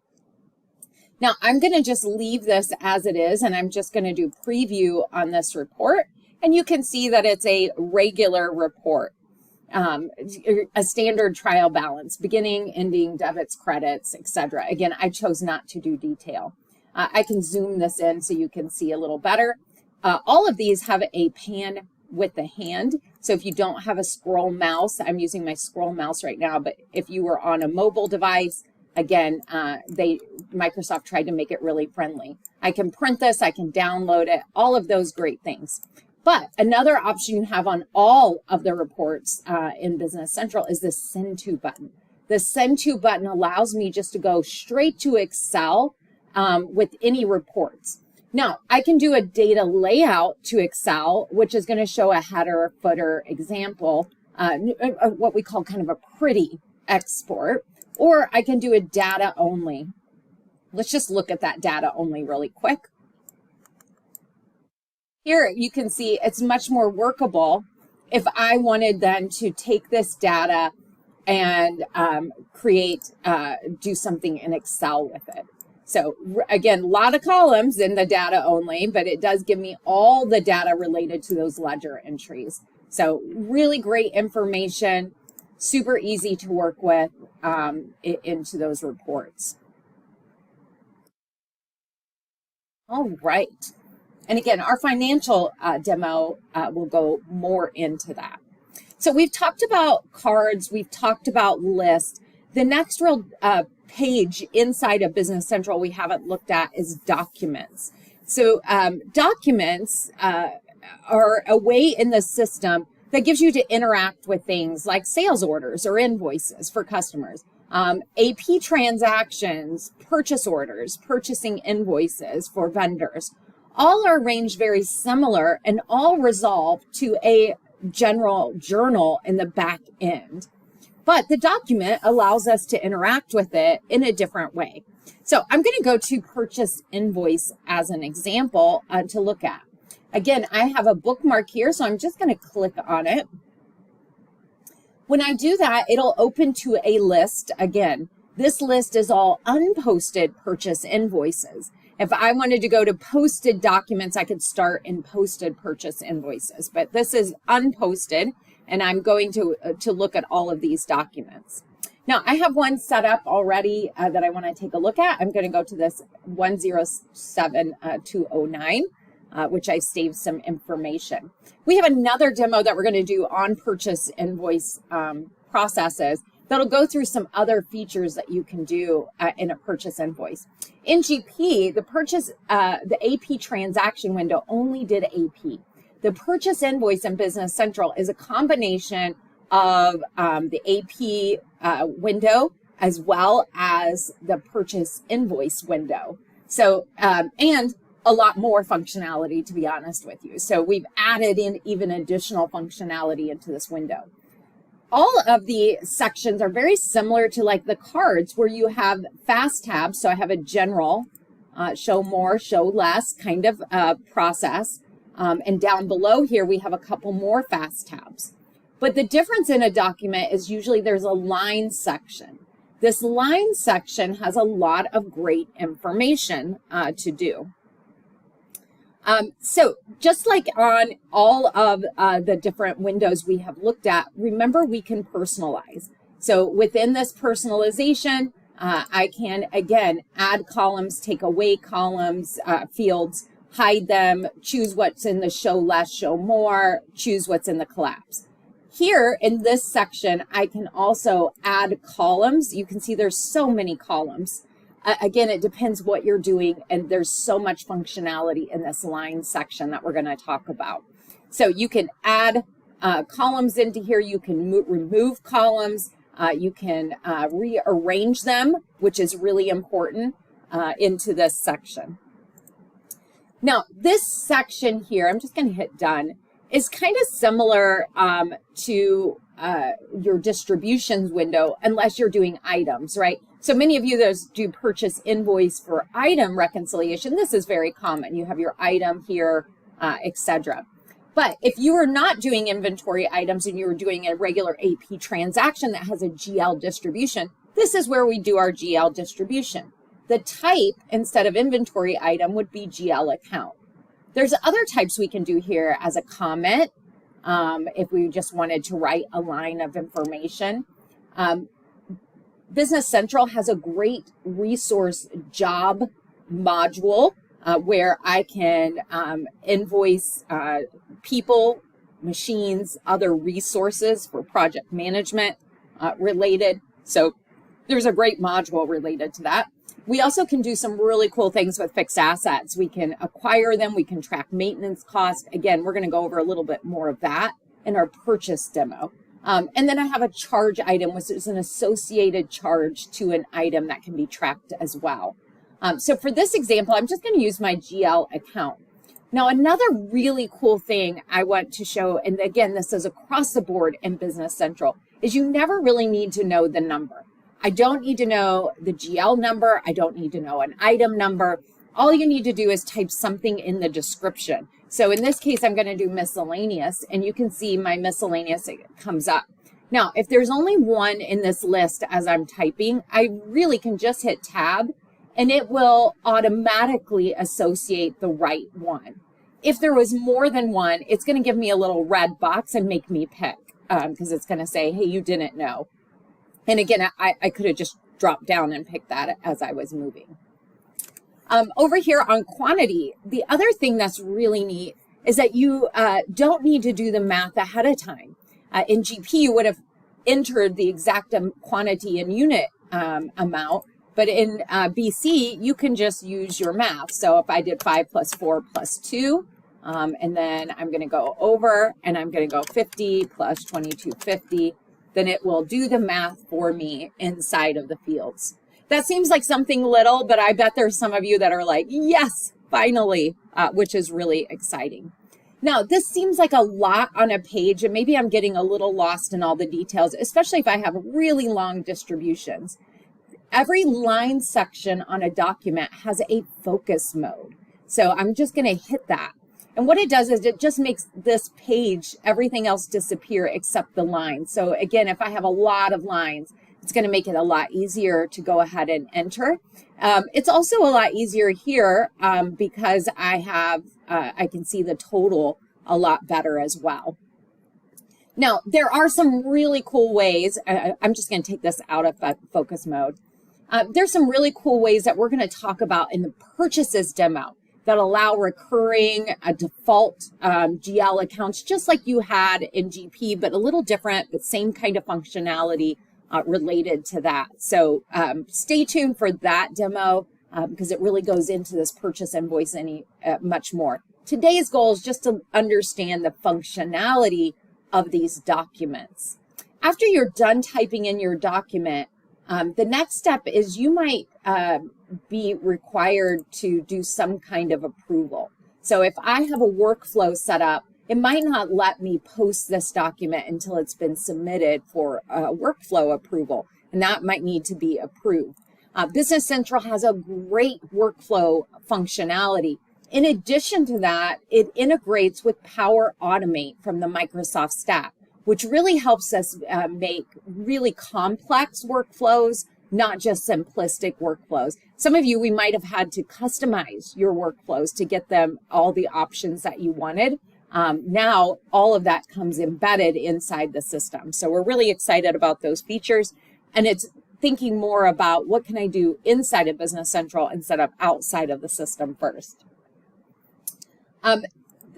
Now, I'm going to just leave this as it is, and I'm just going to do preview on this report. And you can see that it's a regular report, a standard trial balance, beginning, ending, debits, credits, etc. Again, I chose not to do detail. I can zoom this in so you can see a little better. All of these have a pan with the hand. So if you don't have a scroll mouse, I'm using my scroll mouse right now, but if you were on a mobile device, again, Microsoft tried to make it really friendly. I can print this, I can download it, all of those great things. But another option you have on all of the reports in Business Central is the Send To button. The Send To button allows me just to go straight to Excel with any reports. Now, I can do a data layout to Excel, which is going to show a header, footer example, what we call kind of a pretty export. Or I can do a data only. Let's just look at that data only really quick. Here you can see it's much more workable if I wanted then to take this data and do something in Excel with it. So again, a lot of columns in the data only, but it does give me all the data related to those ledger entries. So really great information. Super easy to work with into those reports. All right. And again, our financial demo will go more into that. So we've talked about cards. We've talked about lists. The next real page inside of Business Central we haven't looked at is documents. So documents are a way in the system that gives you to interact with things like sales orders or invoices for customers, AP transactions, purchase orders, purchasing invoices for vendors. All are arranged very similar and all resolve to a general journal in the back end. But the document allows us to interact with it in a different way. So I'm going to go to purchase invoice as an example to look at. Again, I have a bookmark here, so I'm just going to click on it. When I do that, it'll open to a list. Again, this list is all unposted purchase invoices. If I wanted to go to posted documents, I could start in posted purchase invoices, but this is unposted, and I'm going to look at all of these documents. Now, I have one set up already that I want to take a look at. I'm going to go to this 107209. Which I saved some information. We have another demo that we're going to do on purchase invoice processes that'll go through some other features that you can do in a purchase invoice. In GP, the AP transaction window only did AP. The purchase invoice in Business Central is a combination of the AP window as well as the purchase invoice window. So, and a lot more functionality, to be honest with you. So we've added in even additional functionality into this window. All of the sections are very similar to like the cards where you have fast tabs. So I have a general, show more, show less kind of process. And down below here, we have a couple more fast tabs. But the difference in a document is usually there's a line section. This line section has a lot of great information to do. So just like on all of the different windows we have looked at, remember we can personalize. So within this personalization, I can, again, add columns, take away columns, fields, hide them, choose what's in the show less, show more, choose what's in the collapse. Here in this section, I can also add columns. You can see there's so many columns. Again, it depends what you're doing, and there's so much functionality in this line section that we're going to talk about. So you can add columns into here. You can remove columns. You can rearrange them, which is really important, into this section. Now, this section here, I'm just going to hit done, is kind of similar to your distributions window, unless you're doing items, right? So many of you that do purchase invoice for item reconciliation, this is very common. You have your item here, etc. But if you are not doing inventory items and you're doing a regular AP transaction that has a GL distribution, this is where we do our GL distribution. The type, instead of inventory item, would be GL account. There's other types we can do here as a comment, if we just wanted to write a line of information. Business Central has a great resource job module where I can invoice people, machines, other resources for project management related. So there's a great module related to that. We also can do some really cool things with fixed assets. We can acquire them. We can track maintenance costs. Again, we're going to go over a little bit more of that in our purchase demo. And then I have a charge item, which is an associated charge to an item that can be tracked as well. So for this example, I'm just going to use my GL account. Now, another really cool thing I want to show, and again, this is across the board in Business Central, is you never really need to know the number. I don't need to know the GL number. I don't need to know an item number. All you need to do is type something in the description. So in this case, I'm going to do miscellaneous, and you can see my miscellaneous comes up. Now, if there's only one in this list as I'm typing, I really can just hit tab, and it will automatically associate the right one. If there was more than one, it's going to give me a little red box and make me pick, because it's going to say, hey, you didn't know. And again, I could have just dropped down and picked that as I was moving. Over here on quantity, the other thing that's really neat is that you don't need to do the math ahead of time. In GP, you would have entered the exact quantity and unit amount, but in BC, you can just use your math. So if I did 5 plus 4 plus 2, and then I'm going to go over, and I'm going to go 50 plus 2250, then it will do the math for me inside of the fields. That seems like something little, but I bet there's some of you that are like, yes, finally, which is really exciting. Now, this seems like a lot on a page, and maybe I'm getting a little lost in all the details, especially if I have really long distributions. Every line section on a document has a focus mode. So I'm just going to hit that. And what it does is it just makes this page, everything else disappear except the lines. So again, if I have a lot of lines, it's going to make it a lot easier to go ahead and enter. It's also a lot easier here because I can see the total a lot better as well. Now, there are some really cool ways. I'm just going to take this out of focus mode. There's some really cool ways that we're going to talk about in the purchases demo that allow recurring default GL accounts, just like you had in GP, but a little different, but same kind of functionality related to that. So stay tuned for that demo because it really goes into this purchase invoice much more. Today's goal is just to understand the functionality of these documents. After you're done typing in your document, the next step is you might be required to do some kind of approval. So if I have a workflow set up, it might not let me post this document until it's been submitted for workflow approval, and that might need to be approved. Business Central has a great workflow functionality. In addition to that, it integrates with Power Automate from the Microsoft stack, which really helps us make really complex workflows, not just simplistic workflows. Some of you, we might have had to customize your workflows to get them all the options that you wanted. Now, all of that comes embedded inside the system. So we're really excited about those features. And it's thinking more about what can I do inside of Business Central instead of outside of the system first.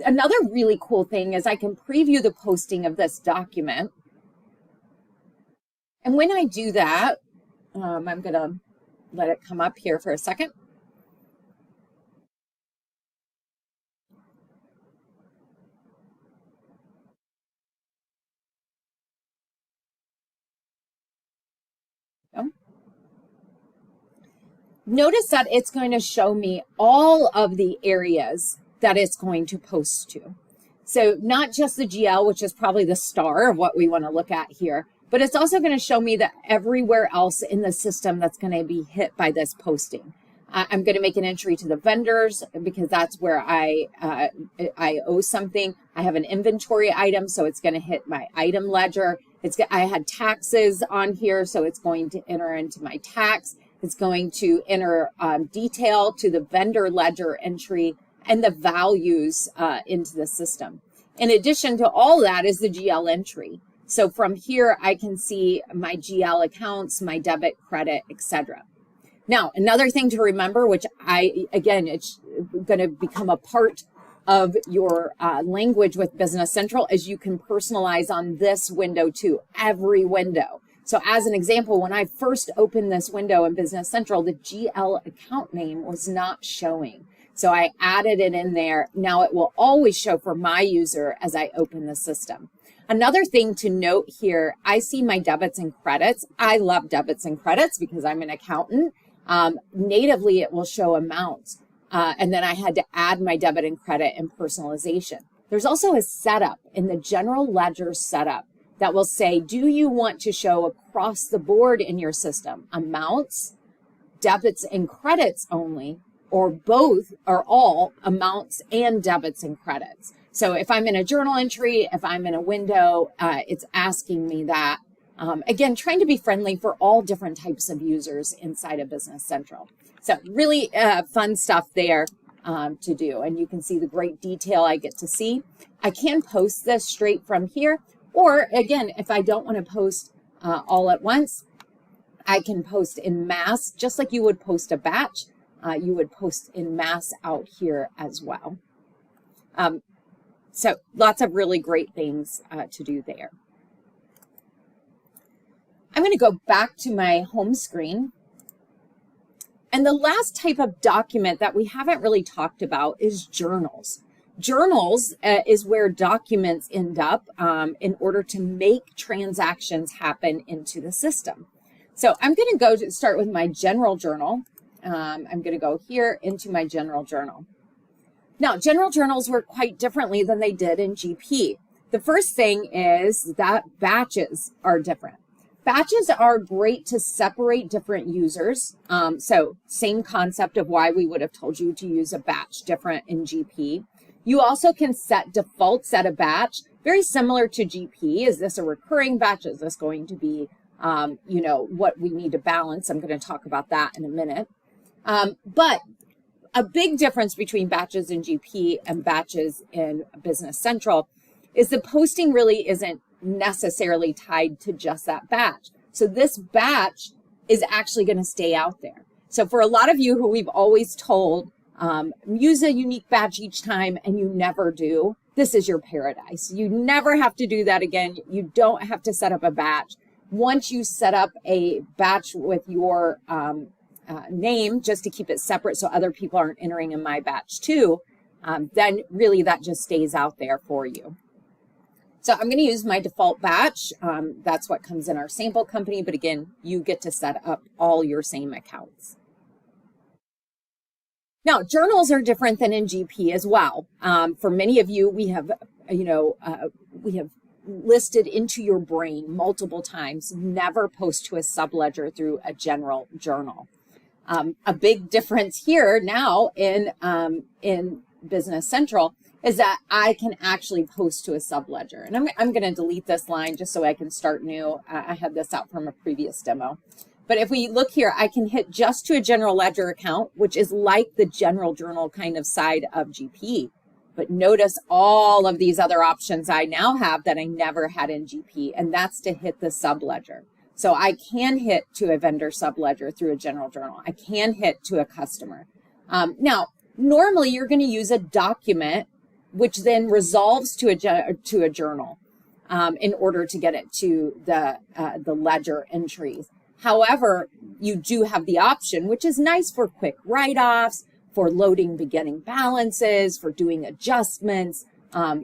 Another really cool thing is I can preview the posting of this document. And when I do that, I'm going to let it come up here for a second. Notice that it's going to show me all of the areas that it's going to post to. So not just the GL, which is probably the star of what we want to look at here, but it's also going to show me that everywhere else in the system that's going to be hit by this posting. I'm going to make an entry to the vendors because that's where I owe something. I have an inventory item, so it's going to hit my item ledger. I had taxes on here, so it's going to enter into my tax. It's going to enter detail to the vendor ledger entry and the values into the system. In addition to all that is the GL entry. So from here, I can see my GL accounts, my debit, credit, etc. Now, another thing to remember, which again, it's going to become a part of your language with Business Central, is you can personalize on this window too, every window. So as an example, when I first opened this window in Business Central, the GL account name was not showing. So I added it in there. Now it will always show for my user as I open the system. Another thing to note here, I see my debits and credits. I love debits and credits because I'm an accountant. Natively, it will show amounts. And then I had to add my debit and credit in personalization. There's also a setup in the general ledger setup that will say, do you want to show across the board in your system amounts, debits and credits only, or both or all amounts and debits and credits? So if I'm in a journal entry, if I'm in a window, it's asking me that. Again, trying to be friendly for all different types of users inside of Business Central. So really fun stuff there to do. And you can see the great detail I get to see. I can post this straight from here. Or again, if I don't want to post all at once, I can post in mass, just like you would post a batch. You would post in mass out here as well. So lots of really great things to do there. I'm going to go back to my home screen. And the last type of document that we haven't really talked about is journals. Journals is where documents end up in order to make transactions happen into the system. So I'm going to go to start with my general journal. I'm going to go here into my general journal. Now, general journals work quite differently than they did in GP. The first thing is that batches are different. Batches are great to separate different users. So same concept of why we would have told you to use a batch different in GP. You also can set defaults at a batch, very similar to GP. Is this a recurring batch? Is this going to be, you know, what we need to balance? I'm going to talk about that in a minute. But a big difference between batches in GP and batches in Business Central is the posting really isn't necessarily tied to just that batch. So this batch is actually going to stay out there. So for a lot of you who we've always told, use a unique batch each time and you never do, this is your paradise. You never have to do that again. You don't have to set up a batch. Once you set up a batch with your name, just to keep it separate so other people aren't entering in my batch too, then really that just stays out there for you. So I'm going to use my default batch. That's what comes in our sample company. But again, you get to set up all your same accounts. Now, journals are different than in GP as well. For many of you, we have listed into your brain multiple times, never post to a subledger through a general journal. A big difference here now in Business Central is that I can actually post to a subledger. And I'm going to delete this line just so I can start new. I had this out from a previous demo. But if we look here, I can hit just to a general ledger account, which is like the general journal kind of side of GP. But notice all of these other options I now have that I never had in GP, and that's to hit the subledger. So I can hit to a vendor subledger through a general journal. I can hit to a customer. Now, normally you're going to use a document, which then resolves to a journal in order to get it to the ledger entries. However, you do have the option, which is nice for quick write-offs, for loading beginning balances, for doing adjustments.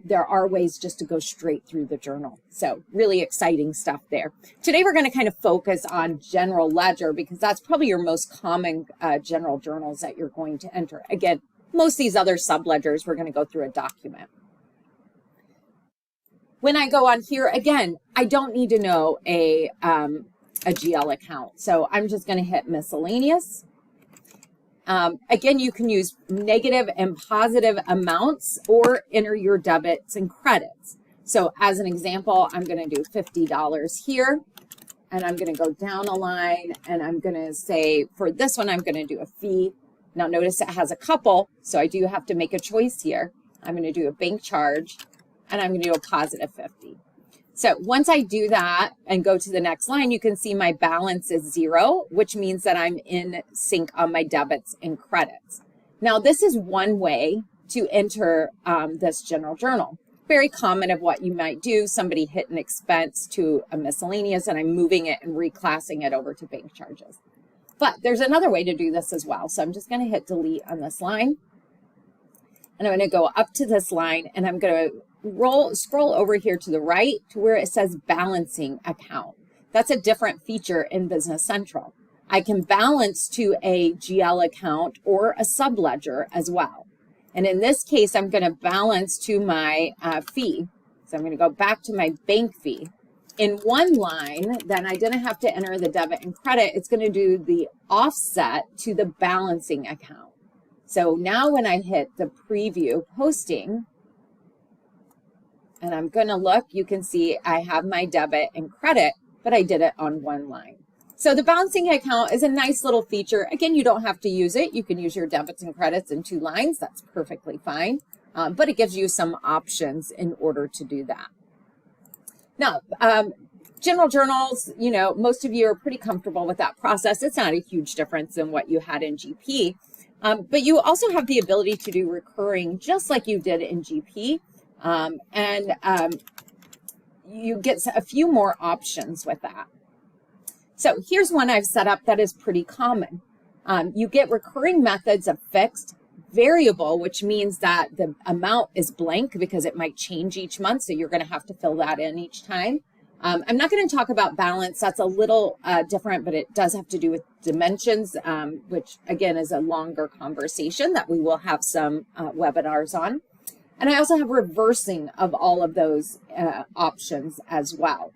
There are ways just to go straight through the journal. So really exciting stuff there. Today, we're going to kind of focus on general ledger because that's probably your most common general journals that you're going to enter. Again, most of these other subledgers, we're going to go through a document. When I go on here, again, I don't need to know a GL account. So I'm just going to hit miscellaneous. Again, you can use negative and positive amounts or enter your debits and credits. So as an example, I'm going to do $50 here, and I'm going to go down a line, and I'm going to say for this one, I'm going to do a fee. Now notice it has a couple, so I do have to make a choice here. I'm going to do a bank charge, and I'm going to do a positive 50. So once I do that and go to the next line, you can see my balance is 0, which means that I'm in sync on my debits and credits. Now, this is one way to enter this general journal. Very common of what you might do. Somebody hit an expense to a miscellaneous, and I'm moving it and reclassing it over to bank charges. But there's another way to do this as well. So I'm just going to hit delete on this line. And I'm going to go up to this line, and I'm going to scroll over here to the right to where it says balancing account. That's a different feature in Business Central. I can balance to a GL account or a subledger as well. And in this case, I'm going to balance to my fee. So I'm going to go back to my bank fee. In one line, then I didn't have to enter the debit and credit. It's going to do the offset to the balancing account. So now when I hit the preview posting, and I'm going to look, you can see I have my debit and credit, but I did it on one line. So the balancing account is a nice little feature. Again, you don't have to use it. You can use your debits and credits in 2 lines. That's perfectly fine. But it gives you some options in order to do that. Now, general journals, you know, most of you are pretty comfortable with that process. It's not a huge difference than what you had in GP. But you also have the ability to do recurring just like you did in GP. You get a few more options with that. So here's one I've set up that is pretty common. You get recurring methods of fixed, variable, which means that the amount is blank because it might change each month. So you're going to have to fill that in each time. I'm not going to talk about balance. That's a little different, but it does have to do with dimensions, which again is a longer conversation that we will have some webinars on. And I also have reversing of all of those options as well.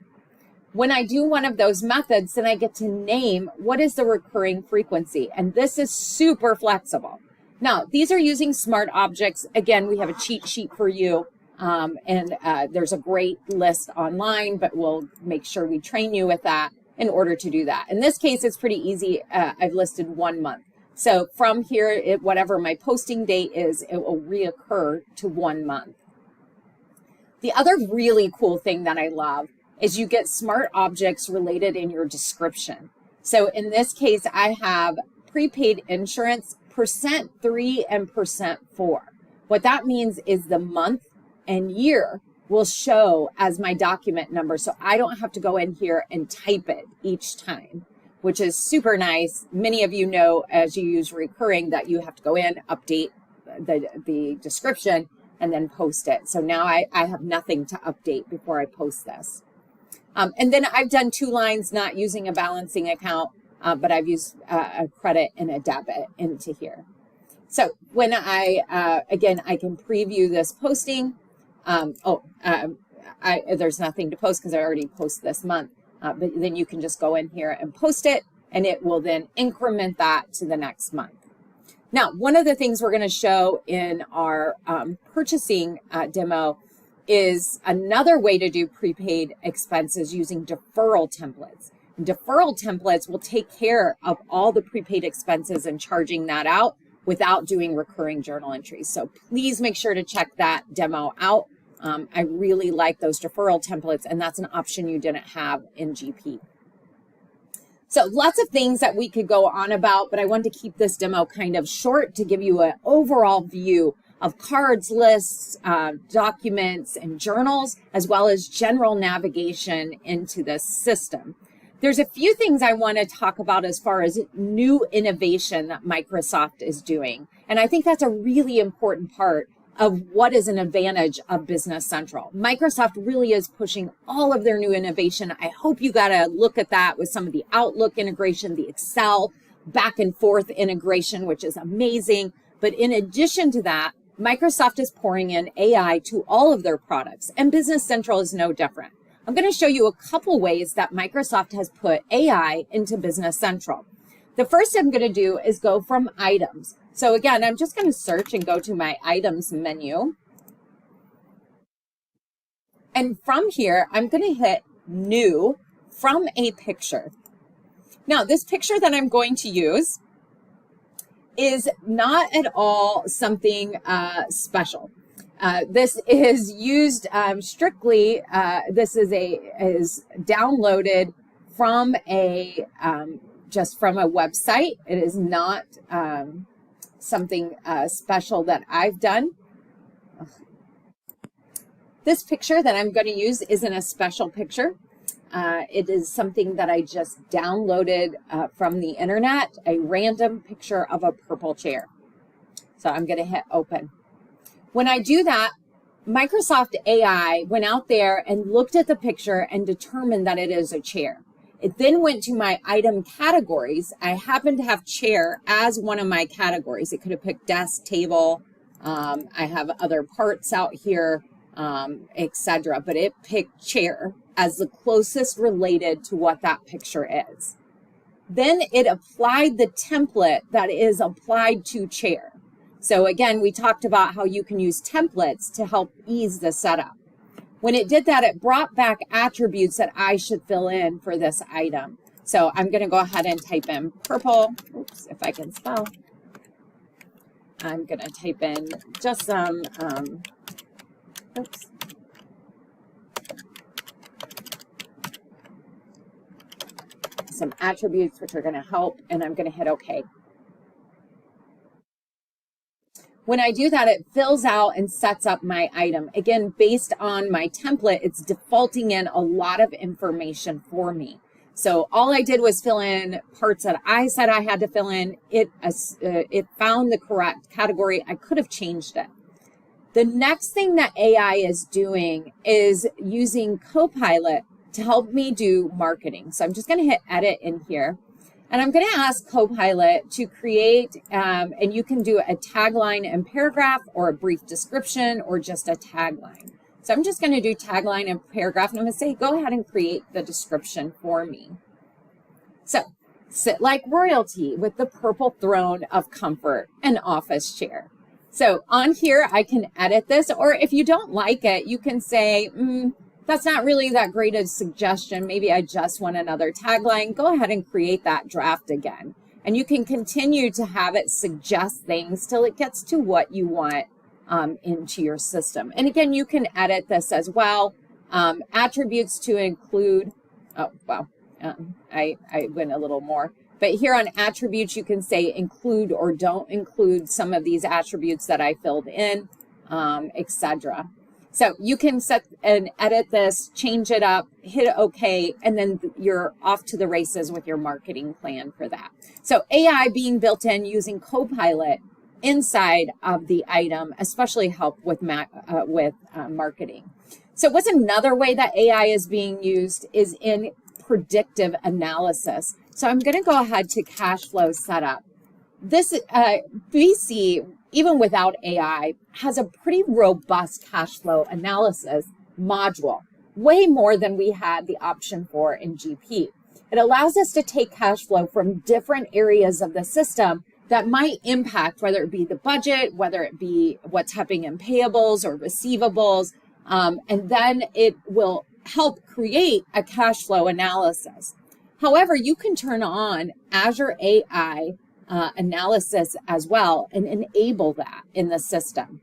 When I do one of those methods, then I get to name what is the recurring frequency. And this is super flexible. Now, these are using smart objects. Again, we have a cheat sheet for you. There's a great list online, but we'll make sure we train you with that in order to do that. In this case, it's pretty easy. I've listed 1 month. So from here, whatever my posting date is, it will reoccur to 1 month. The other really cool thing that I love is you get smart objects related in your description. So in this case, I have prepaid insurance, %3 and %4. What that means is the month and year will show as my document number. So I don't have to go in here and type it each time, which is super nice. Many of you know as you use recurring that you have to go in, update the description, and then post it. So now I have nothing to update before I post this. And then I've done 2 lines not using a balancing account, but I've used a credit and a debit into here. So when again, I can preview this posting. There's nothing to post because I already posted this month, but then you can just go in here and post it, and it will then increment that to the next month. Now, one of the things we're going to show in our purchasing demo is another way to do prepaid expenses using deferral templates. And deferral templates will take care of all the prepaid expenses and charging that out without doing recurring journal entries. So please make sure to check that demo out. I really like those deferral templates, and that's an option you didn't have in GP. So lots of things that we could go on about, but I wanted to keep this demo kind of short to give you an overall view of cards, lists, documents, and journals, as well as general navigation into this system. There's a few things I want to talk about as far as new innovation that Microsoft is doing. And I think that's a really important part of what is an advantage of Business Central. Microsoft really is pushing all of their new innovation. I hope you got to look at that with some of the Outlook integration, the Excel back and forth integration, which is amazing. But in addition to that, Microsoft is pouring in AI to all of their products, and Business Central is no different. I'm going to show you a couple ways that Microsoft has put AI into Business Central. The first I'm going to do is go from items. So again, I'm just going to search and go to my items menu. And from here, I'm going to hit new from a picture. Now, this picture that I'm going to use is not at all something special. This is used strictly, this is downloaded from just from a website. It is not something special that I've done. This picture that I'm going to use isn't a special picture. It is something that I just downloaded from the internet, a random picture of a purple chair. So I'm going to hit open. When I do that, Microsoft AI went out there and looked at the picture and determined that it is a chair. It then went to my item categories. I happen to have chair as one of my categories. It could have picked desk, table. I have other parts out here, etc. But it picked chair as the closest related to what that picture is. Then it applied the template that is applied to chair. So again, we talked about how you can use templates to help ease the setup. When it did that, it brought back attributes that I should fill in for this item. So I'm going to go ahead and type in purple. Oops, if I can spell. I'm going to type in just some, some attributes which are going to help, and I'm going to hit OK. When I do that, it fills out and sets up my item. Again, based on my template, it's defaulting in a lot of information for me. So all I did was fill in parts that I said I had to fill in. It found the correct category. I could have changed it. The next thing that AI is doing is using Copilot to help me do marketing. So I'm just going to hit edit in here. And I'm going to ask Copilot to create, and you can do a tagline and paragraph or a brief description or just a tagline. So I'm just going to do tagline and paragraph, and I'm going to say, go ahead and create the description for me. So, sit like royalty with the purple throne of comfort, an office chair. So on here, I can edit this, or if you don't like it, you can say, that's not really that great a suggestion. Maybe I just want another tagline. Go ahead and create that draft again. And you can continue to have it suggest things till it gets to what you want into your system. And again, you can edit this as well. Attributes to include, oh, wow, I went a little more. But here on attributes, you can say include or don't include some of these attributes that I filled in, etc. So you can set and edit this, change it up, hit OK, and then you're off to the races with your marketing plan for that. So AI being built in using Copilot inside of the item, especially help with marketing. So what's another way that AI is being used is in predictive analysis. So I'm going to go ahead to cash flow setup. This BC, even without AI, has a pretty robust cash flow analysis module, way more than we had the option for in GP. It allows us to take cash flow from different areas of the system that might impact, whether it be the budget, whether it be what's happening in payables or receivables, and then it will help create a cash flow analysis. However, you can turn on Azure AI analysis as well and enable that in the system.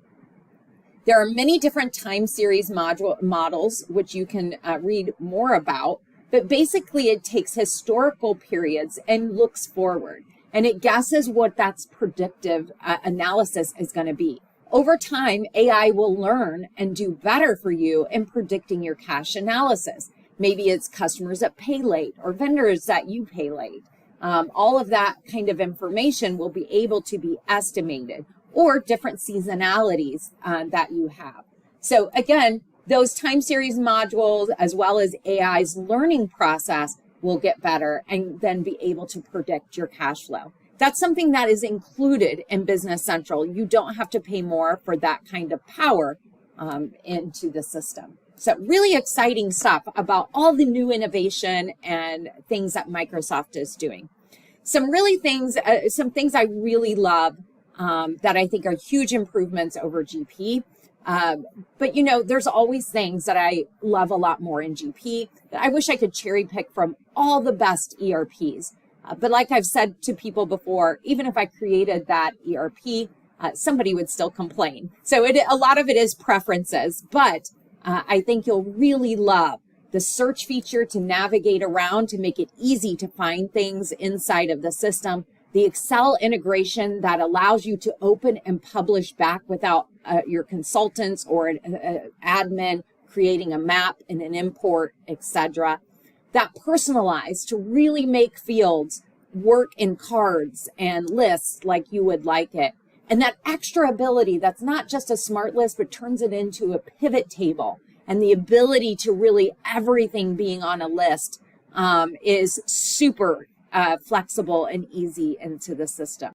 There are many different time series models, which you can read more about, but basically it takes historical periods and looks forward, and it guesses what that's predictive analysis is going to be. Over time, AI will learn and do better for you in predicting your cash analysis. Maybe it's customers that pay late or vendors that you pay late. All of that kind of information will be able to be estimated, or different seasonalities that you have. So again, those time series modules, as well as AI's learning process, will get better and then be able to predict your cash flow. That's something that is included in Business Central. You don't have to pay more for that kind of power into the system. So really exciting stuff about all the new innovation and things that Microsoft is doing. Some things I really love that I think are huge improvements over GP. But you know, there's always things that I love a lot more in GP that I wish I could cherry pick from all the best ERPs. But like I've said to people before, even if I created that ERP, somebody would still complain. So a lot of it is preferences, but I think you'll really love the search feature to navigate around to make it easy to find things inside of the system. The Excel integration that allows you to open and publish back without your consultants or an admin creating a map and an import, etc. That personalized to really make fields work in cards and lists like you would like it. And that extra ability that's not just a smart list, but turns it into a pivot table. And the ability to really everything being on a list is super flexible and easy into the system.